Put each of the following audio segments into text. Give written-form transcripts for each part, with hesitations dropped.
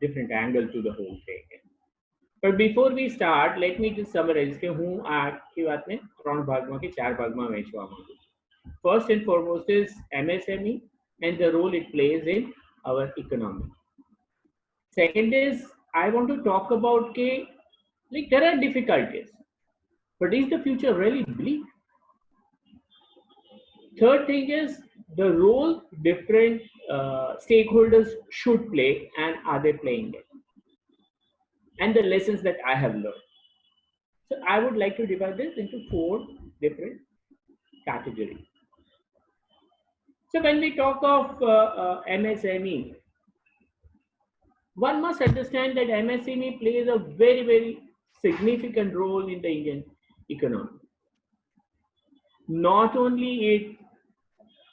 different angle to the whole thing. But before we start, let me just summarize કે હું આખી વાતને ત્રણ ભાગમાં કે ચાર ભાગમાં વહેંચવા માંગુ છું. First and foremost is MSME and the role it plays in our economy. Second is I want to talk about ke, like there are difficulties, but is the future really bleak? Third thing is the role different stakeholders should play and are they playing it, and the lessons that I have learned. So I would like to divide this into four different categories. So when we talk of MSME, one must understand that MSME plays a very, very significant role in the Indian economy. Not only it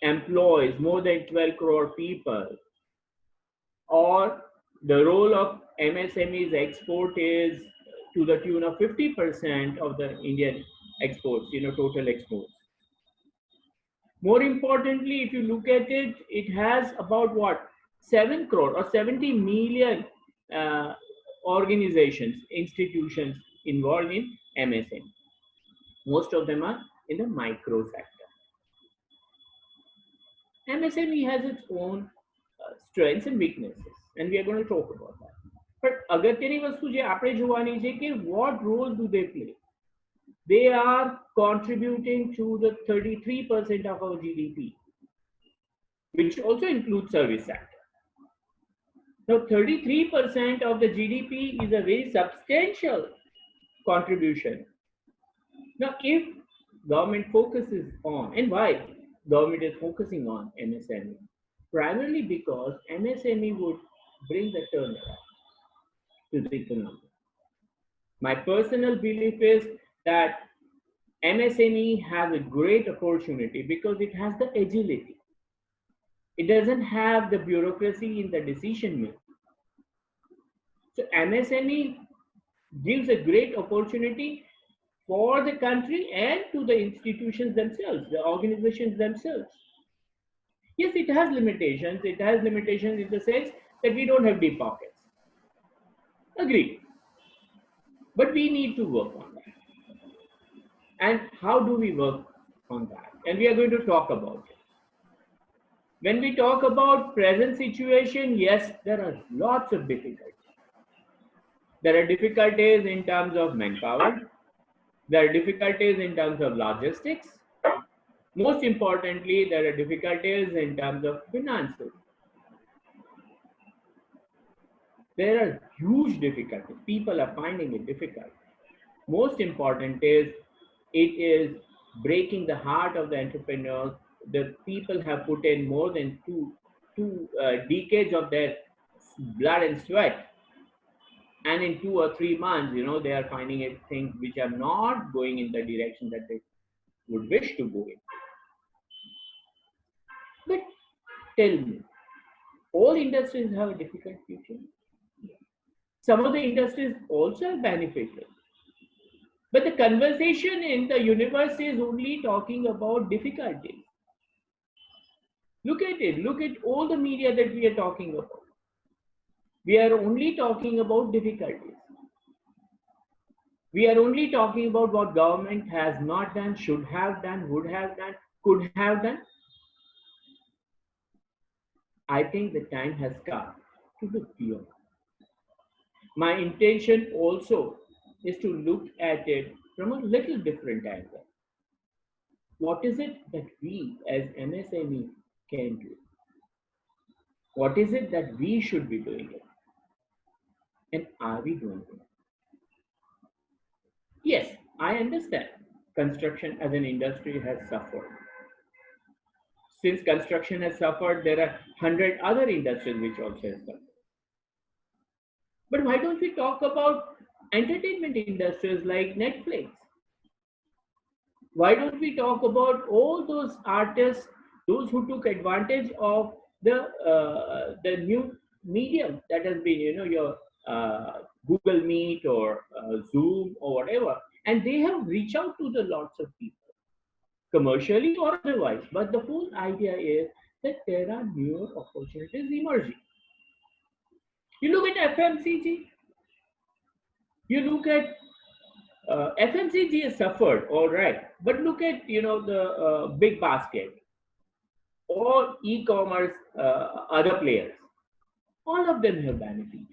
employs more than 12 crore people, or the role of MSME's export is to the tune of 50% of the Indian exports, total exports. More importantly, if you look at it, it has about what? 7 crore or 70 million organizations, institutions involved in MSME. Most of them are in the micro sector. MSME has its own strengths and weaknesses, and we are going to talk about that. But અગત્યની વસ્તુ જે આપણે જોવાની છે કે what role do they play? They are contributing to the 33% of our GDP, which also includes service sector. Now, 33% of the GDP is a very substantial contribution. Now, if government focuses on, and why government is focusing on MSME? Primarily because MSME would bring the turnaround to the economy. My personal belief is that MSME has a great opportunity because it has the agility. It doesn't have the bureaucracy in the decision making. So MSME gives a great opportunity for the country and to the institutions themselves, the organizations themselves. Yes, it has limitations. It has limitations in the sense that we don't have deep pockets. Agreed. But we need to work on that. And how do we work on that? And we are going to talk about it. When we talk about present situation, yes, there are lots of difficulties. There are difficulties in terms of manpower. There are difficulties in terms of logistics. Most importantly, there are difficulties in terms of finances. There are huge difficulties. People are finding it difficult. Most important is it is breaking the heart of the entrepreneurs. The people have put in more than two decades of their blood and sweat, and in 2 or 3 months, they are finding it things which are not going in the direction that they would wish to go in. But tell me, all industries have a difficult future. Some of the industries also have benefited. But the conversation in the universe is only talking about difficulties. Look at it. Look at all the media that we are talking about. We are only talking about difficulties. We are only talking about what government has not done, should have done, would have done, could have done. I think the time has come to look beyond. My intention also is to look at it from a little different angle. What is it that we as MSME can do? What is it that we should be doing it? And are we doing it? Yes, I understand construction as an industry has suffered. Since construction has suffered, there are 100 other industries which also have suffered. But why don't we talk about entertainment industries like Netflix? Why don't we talk about all those artists, those who took advantage of the new medium that has been, your Google Meet or Zoom or whatever, and they have reached out to the lots of people, commercially or otherwise. But the whole idea is that there are newer opportunities emerging. You look at FMCG, you look at FMCG has suffered, all right, but look at the big basket or e-commerce, other players. All of them have benefited,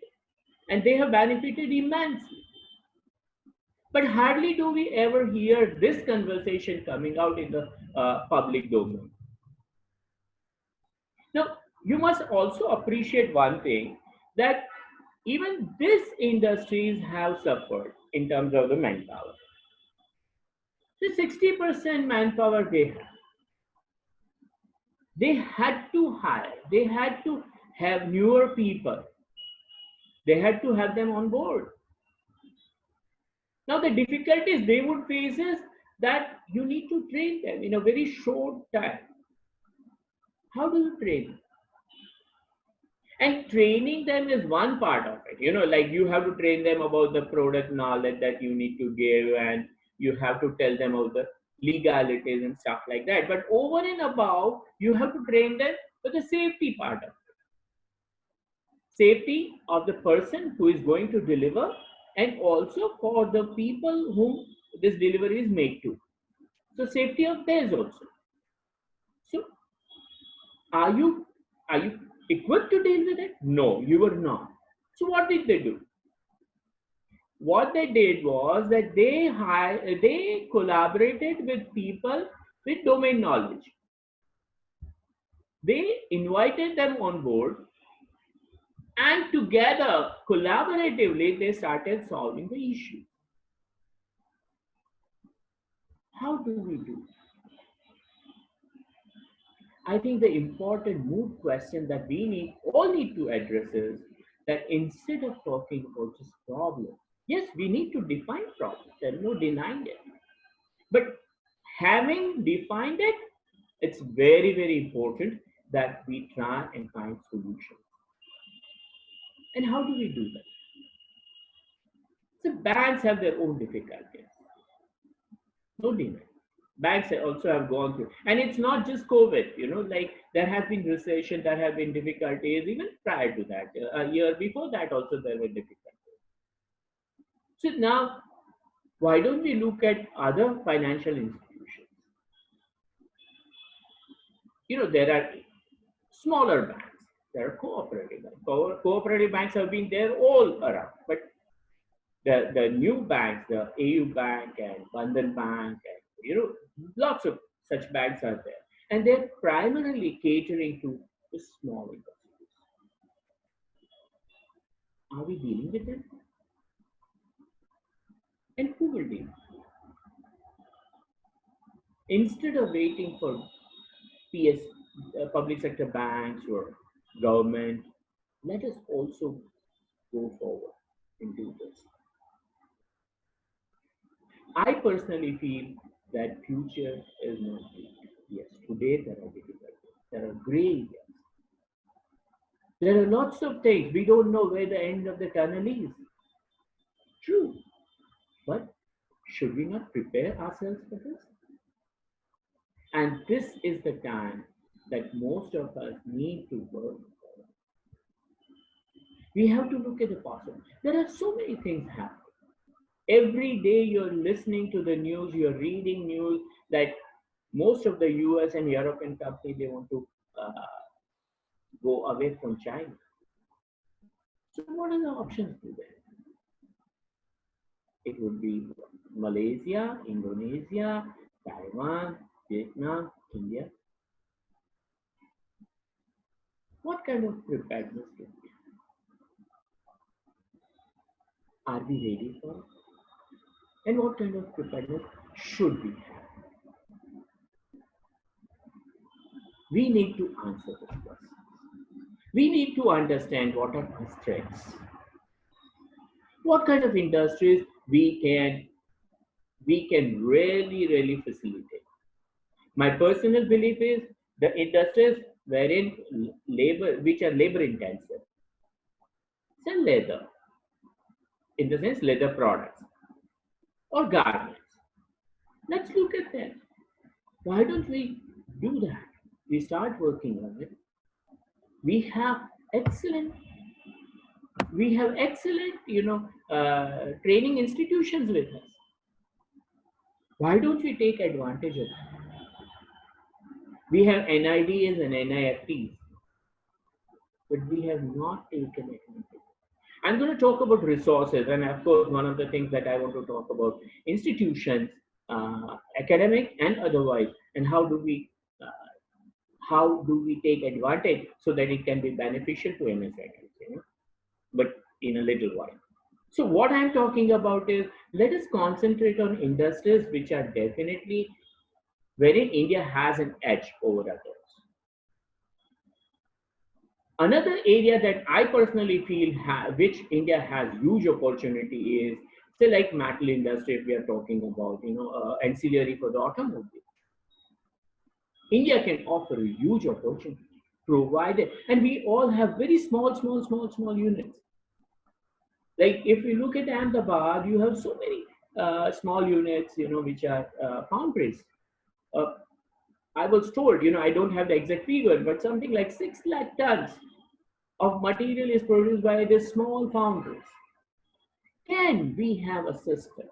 and they have benefited immensely. But hardly do we ever hear this conversation coming out in the public domain. Now, you must also appreciate one thing, that even these industries have suffered in terms of the manpower. So 60% manpower they had to hire, they had to have newer people, they had to have them on board. Now, the difficulties they would face is that you need to train them in a very short time. How do you train? And training them is one part of it. Like you have to train them about the product knowledge that you need to give, and you have to tell them about the legalities and stuff like that. But over and above, you have to train them for the safety part of it. Safety of the person who is going to deliver, and also for the people whom this delivery is made to. So safety of theirs also. So are you equipped to deal with it? No, you were not. So what did they do? What they did was that they collaborated with people with domain knowledge. They invited them on board, and together, collaboratively, they started solving the issue. How do we do? I think the important moot question that we all need to address is that instead of talking about just problems, yes, we need to define problems. There's no denying it. But having defined it, it's very, very important that we try and find solutions. And how do we do that? So banks have their own difficulties. No deny. Banks also have gone through, and it's not just COVID. Like there has been recession, there have been difficulties even prior to that. A year before that, also there were difficulties. So now, why don't we look at other financial institutions? There are smaller banks, there are cooperative banks. Cooperative banks have been there all around, but the new banks, the AU Bank and Bandhan Bank, and lots of such banks are there, and they're primarily catering to the small industries. Are we dealing with them? And who will deal? Instead of waiting for PS, public sector banks or government, let us also go forward and do this. I personally feel that future is not bleak. Yes, today there are difficulties, there are gray areas. There are lots of things. We don't know where the end of the tunnel is. True. But should we not prepare ourselves for this? And this is the time that most of us need to work for. We have to look at the possible. There are so many things happening. Every day you're listening to the news, you're reading news that most of the US and European companies, they want to go away from China. So what are the options today? It would be Malaysia, Indonesia, Taiwan, Vietnam, India. What kind of preparedness do we have? Are we ready for it? And what kind of preparedness should we have? We need to answer this question. We need to understand what are our strengths. What kind of industries we can really facilitate. My personal belief is the industries which are labor intensive. Say leather, in the sense leather products or garments. Let's look at them. Why don't we do that? We start working on it. We have excellent We have excellent, training institutions with us. Why don't we take advantage of that? We have NIDs and NIFTs, but we have not taken advantage. I'm going to talk about resources, and of course, one of the things that I want to talk about institutions, academic and otherwise, and how do we take advantage so that it can be beneficial to MSMEs, but in a little while. So what I'm talking about is, let us concentrate on industries which are definitely wherein India has an edge over others. Another area that I personally feel which India has huge opportunity is, say, like metal industry. If we are talking about, ancillary for the automobile, India can offer a huge opportunity, provided, and we all have very small units. Like if you look at Ahmedabad, you have so many small units, which are foundries. Uh, I was told, I don't have the exact figure, but something like 6 lakh tons of material is produced by these small foundries. Can we have a system?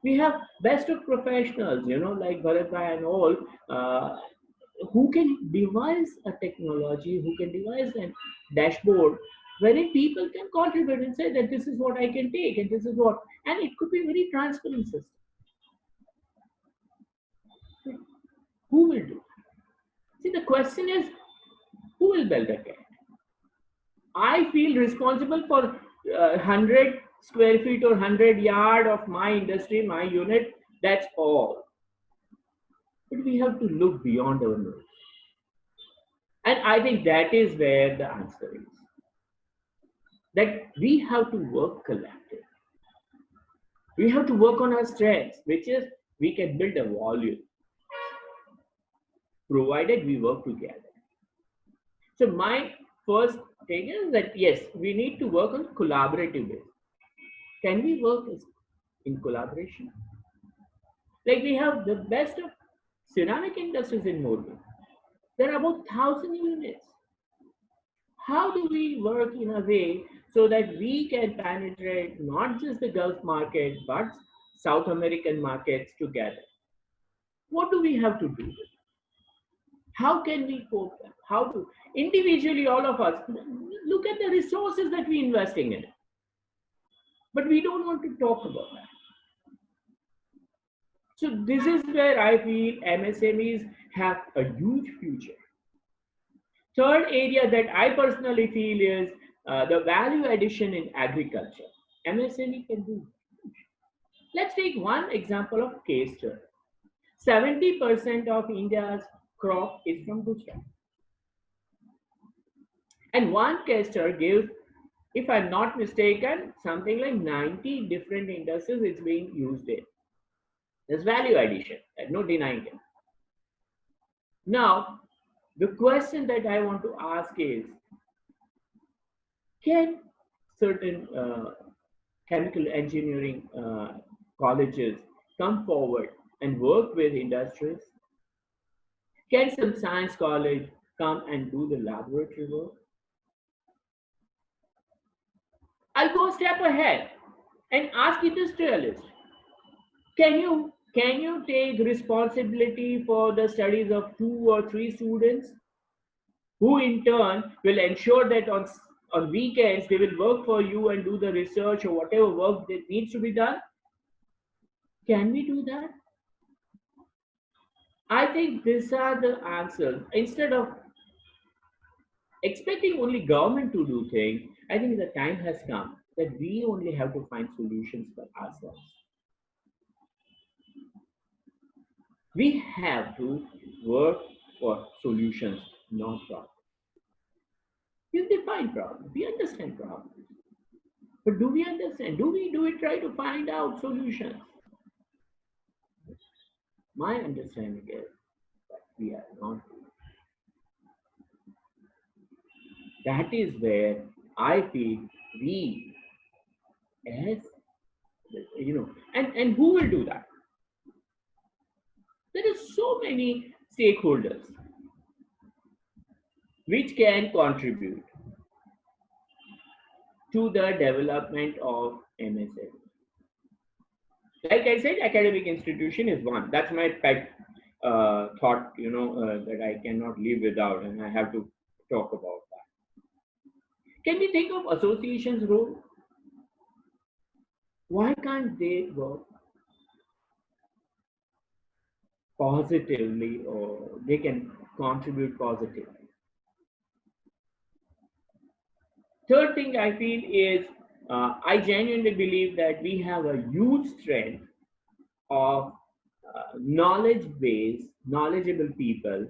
We have best of professionals, like Bharat and all, uh, who can devise a technology, who can devise a dashboard wherein people can contribute and say that this is what I can take and this is what, and it could be a very transparent system. Who will do? See, the question is, who will build a cat? I feel responsible for 100 square feet or 100 yard of my industry, my unit. That's all. But we have to look beyond our nose. And I think that is where the answer is. That we have to work collective. We have to work on our strengths, which is we can build a volume, provided we work together. So my first thing is that yes, we need to work on collaborative ways. Can we work in collaboration? Like we have the best of ceramic industries in Morgan. There are about 1,000 units. How do we work in a way so that we can penetrate not just the Gulf market but South American markets together? What do we have to do? How can we cope? How to individually all of us look at the resources that we're investing in, but we don't want to talk about that. So this is where I feel MSMEs have a huge future. Third area that I personally feel is the value addition in agriculture. MSME can do. Let's take one example of castor. 70% of India's crop is from Gujarat. And one castor gives, if I'm not mistaken, something like 90 different industries it's being used in. There's value addition, no denying it. Now, the question that I want to ask is, can certain chemical engineering colleges come forward and work with industries? Can some science college come and do the laboratory work? I'll go a step ahead and ask industrialists, can you take responsibility for the studies of 2 or 3 students who in turn will ensure that on weekends they will work for you and do the research or whatever work that needs to be done? Can we do that? I think these are the answers. Instead of expecting only government to do things, I think the time has come that we only have to find solutions for ourselves. We have to work for solutions, not problems. We define problems, we understand problems. But do we understand? Do we try to find out solutions? My understanding is that we are not. That is where I feel we, as and who will do that? There are so many stakeholders which can contribute. to the development of MSME. Like I said, academic institution is one. That's my pet thought, that I cannot live without, and I have to talk about that. Can we think of associations' role? Why can't they work positively, or they can contribute positively? Third thing I feel is, I genuinely believe that we have a huge strength of knowledge-based, knowledgeable people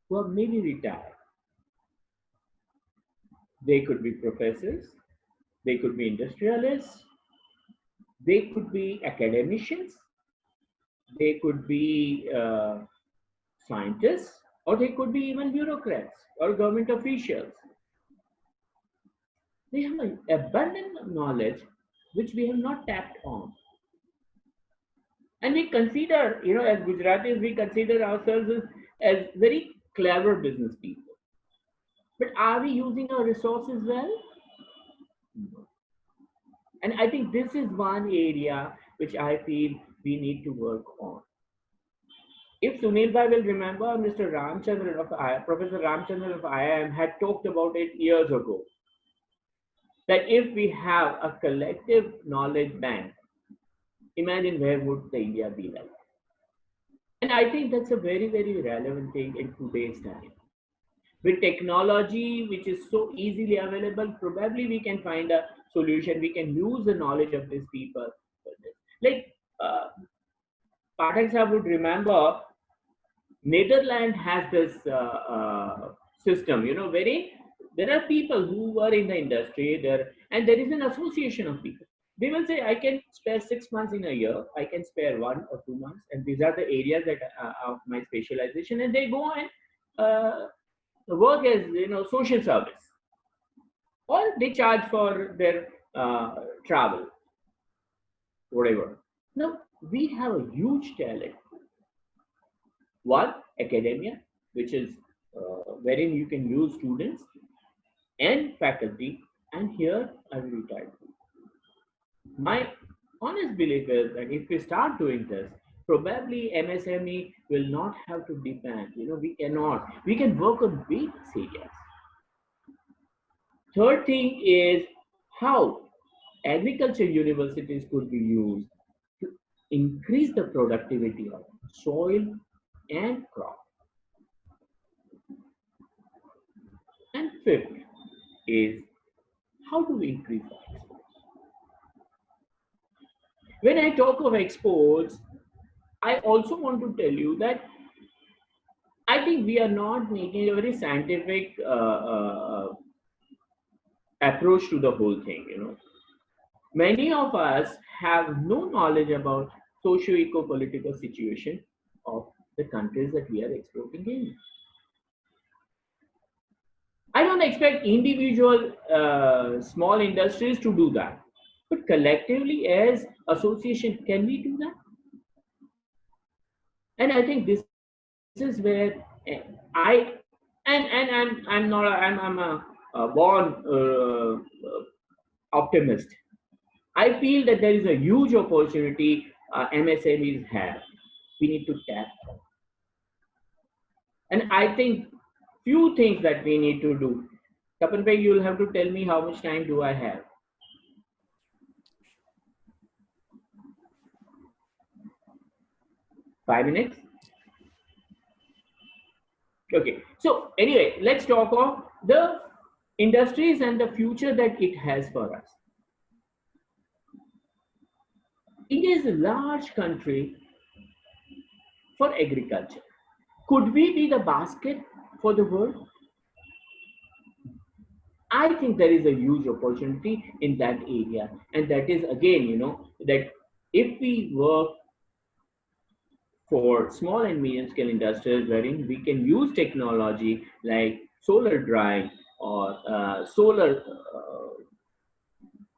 who are maybe retired. They could be professors, they could be industrialists, they could be academicians, they could be scientists, or they could be even bureaucrats or government officials. They have an abundant knowledge which we have not tapped on. And we consider, as Gujaratis, we consider ourselves as very clever business people. But are we using our resources well? No. And I think this is one area which I feel we need to work on. If Sunil Bhai will remember, Mr. Ramchandran of Professor Ramchandran of IIM had talked about it years ago. That if we have a collective knowledge bank, imagine where would the India be like. And I think that's a very, very relevant thing in today's time. With technology, which is so easily available, probably we can find a solution. We can use the knowledge of these people for this. Like Pathak Sahab would remember, Netherlands has this system, wherein there are people who are in the industry there, and there is an association of people. They will say, I can spare 6 months in a year, I can spare 1 or 2 months, and these are the areas that of my specialization, and they go and work as social service, or they charge for their travel, whatever. Now we have a huge talent. One, academia, which is wherein you can use students and faculty, and here I will retired. My honest belief is that if we start doing this, probably MSME will not have to depend. We can work on big areas. Third thing is how agriculture universities could be used to increase the productivity of soil and crop. And fifth is, how do we increase the exports? When I talk of exports, I also want to tell you that I think we are not making a very scientific approach to the whole thing. Many of us have no knowledge about socio-eco-political situation of the countries that we are exporting in. I don't expect individual small industries to do that, but collectively as association, can we do that? And I think this is where I and I'm not I'm a born optimist. I feel that there is a huge opportunity MSMEs have. We need to tap. And I think few things that we need to do. Kapan Bhai, you'll have to tell me how much time do I have. 5 minutes? Okay. So anyway, let's talk of the industries and the future that it has for us. India is a large country for agriculture. Could we be the basket for the world? I think there is a huge opportunity in that area. And that is again, that if we work for small and medium scale industries wherein we can use technology like solar drying or solar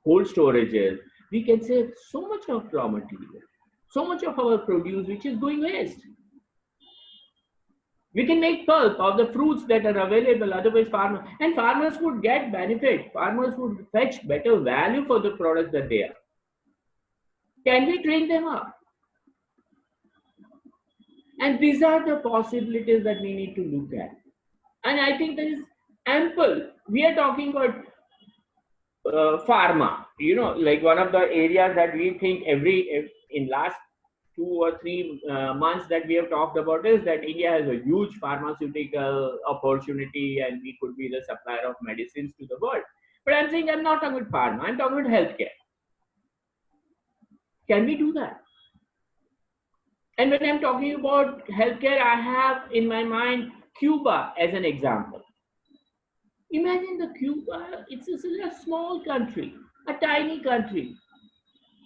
cold storages, we can save so much of raw material, so much of our produce which is going waste. We can make pulp of the fruits that are available, otherwise farmers would get benefit. Farmers would fetch better value for the products that they are. Can we train them up? And these are the possibilities that we need to look at. And I think there is ample. We are talking about pharma. Like one of the areas that we think in last 2 or 3 months that we have talked about is that India has a huge pharmaceutical opportunity and we could be the supplier of medicines to the world. But I'm saying I'm not talking about pharma, I'm talking about healthcare. Can we do that? And when I'm talking about healthcare, I have in my mind Cuba as an example. Imagine the Cuba, it's a small country, a tiny country,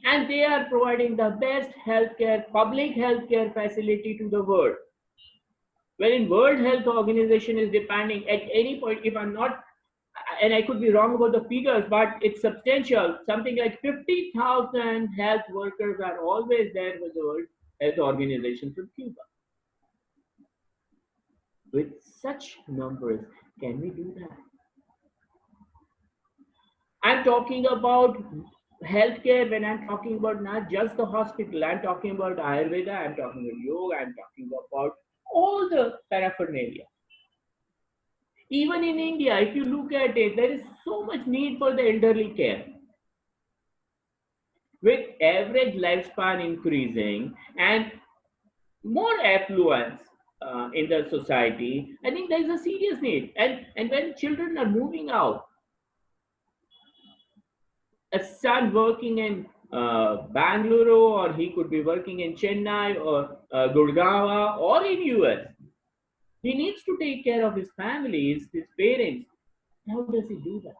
and they are providing the best public healthcare facility to the world. Wherein World Health Organization is depending at any point, if I'm not, and I could be wrong about the figures, but it's substantial. Something like 50,000 health workers are always there with the World Health Organization from Cuba. With such numbers, can we do that? I'm talking about healthcare when I'm talking about not just the hospital. I'm talking about Ayurveda, I'm talking about yoga, I'm talking about all the paraphernalia. Even in India, if you look at it, there is so much need for the elderly care. With average lifespan increasing and more affluence in the society, I think there is a serious need. And when children are moving out, a son working in Bangalore, or he could be working in Chennai or Gurgaon or in US. He needs to take care of his family, his parents. How does he do that?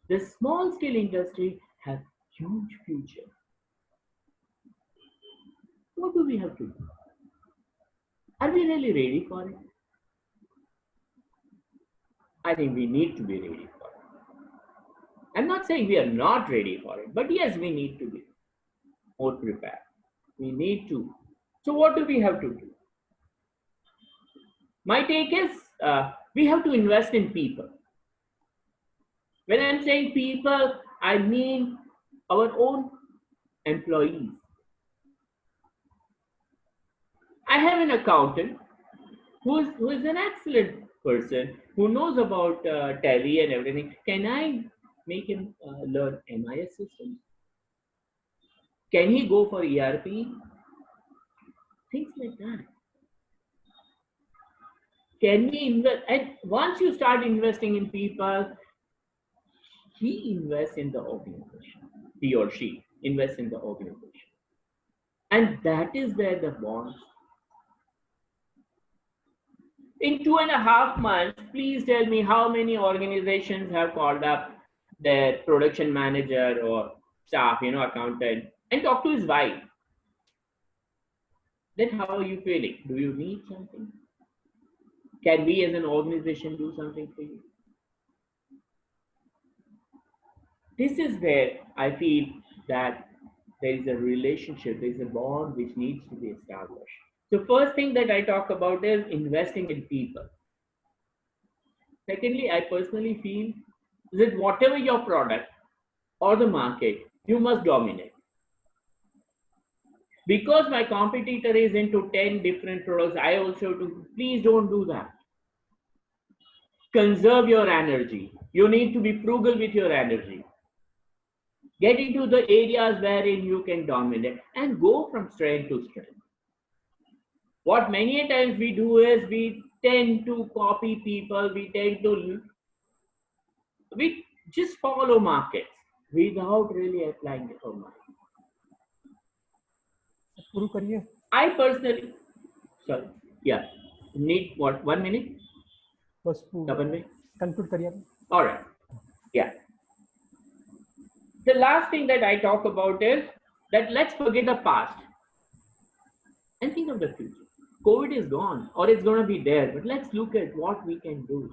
The small scale industry has huge future. What do we have to do? Are we really ready for it? I think we need to be ready for it. I'm not saying we are not ready for it, but yes, we need to be more prepared. We need to. So what do we have to do? My take is we have to invest in people. When I'm saying people, I mean our own employees. I have an accountant who is an excellent person who knows about Tally and everything. Can I make him learn MIS systems? Can he go for ERP? Things like that. Can we invest? And once you start investing in people, he invests in the organization. He or she invests in the organization. And that is where the bonds. In 2.5 months, please tell me how many organizations have called up their production manager or staff, accountant, and talk to his wife. Then how are you feeling? Do you need something? Can we as an organization do something for you? This is where I feel that there is a relationship, there is a bond which needs to be established. So first thing that I talk about is investing in people. Secondly, I personally feel that whatever your product or the market, you must dominate. Because my competitor is into 10 different products, I also do. Please don't do that. Conserve your energy. You need to be frugal with your energy. Get into the areas wherein you can dominate and go from strength to strength. What many times we do is we tend to copy people, we just follow markets without really applying it for mind. I personally, sorry, yeah, need what, 1 minute? Conclude. All right, yeah. The last thing that I talk about is that let's forget the past and think of the future. COVID is gone or it's going to be there, but let's look at what we can do.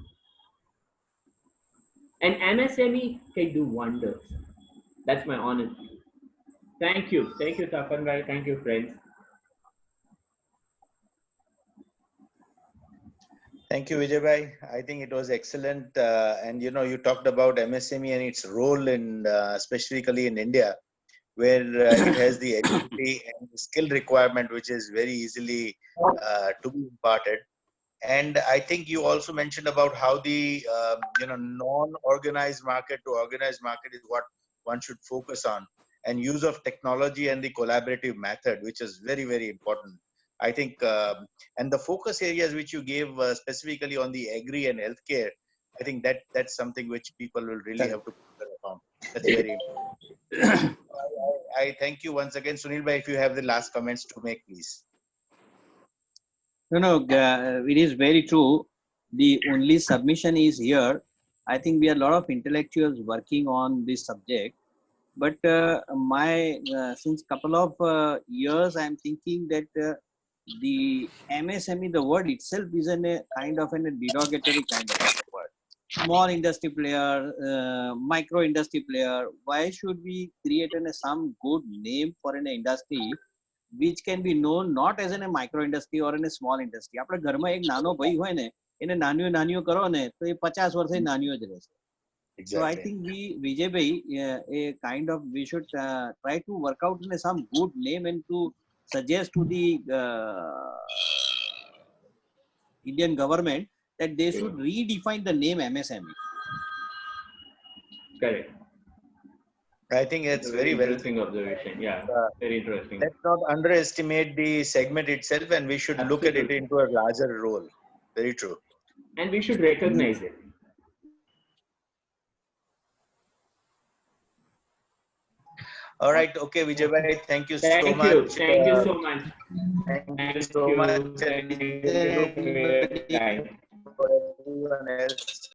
And MSME can do wonders. That's my honest view. Thank you. Thank you, Tapan Bhai. Thank you, friends. Thank you, Vijay. I think it was excellent. And you talked about MSME and its role in, specifically in India, where it has the ability and the skill requirement, which is very easily to be imparted. And I think you also mentioned about how the non-organized market to organized market is what one should focus on, and use of technology and the collaborative method, which is very, very important. I think, and the focus areas which you gave specifically on the agri and healthcare, I think that's something which people will really have to put their account. That's very important. I thank you once again, Sunil bhai. If you have the last comments to make, please. No, it is very true. The only submission is here. I think we are a lot of intellectuals working on this subject. But since couple of years, I am thinking that the MSME, the word itself is a kind of a derogatory kind of a word. Small industry player, micro industry player. Why should we create some good name for an industry which can be known not as a micro industry or in a small industry? આપણે ઘરમાં એક નાનો ભાઈ હોય ને એને નાનીઓ નાનીઓ કરો ને તો એ 50 વર્ષે નાનીઓ જ રહેશે. So I think Vijay bhai, a kind of we should try to work out some good name and to suggest to the Indian government that they should redefine the name MSME. Correct. I think it's very interesting observation. Yeah, very interesting. Let's not underestimate the segment itself, and we should look at it into a larger role. Very true. And we should recognize it. All right. Okay, Vijay bhai. Thank you so much. Thank you so much. Thank you so much. And Thank you. for everyone else.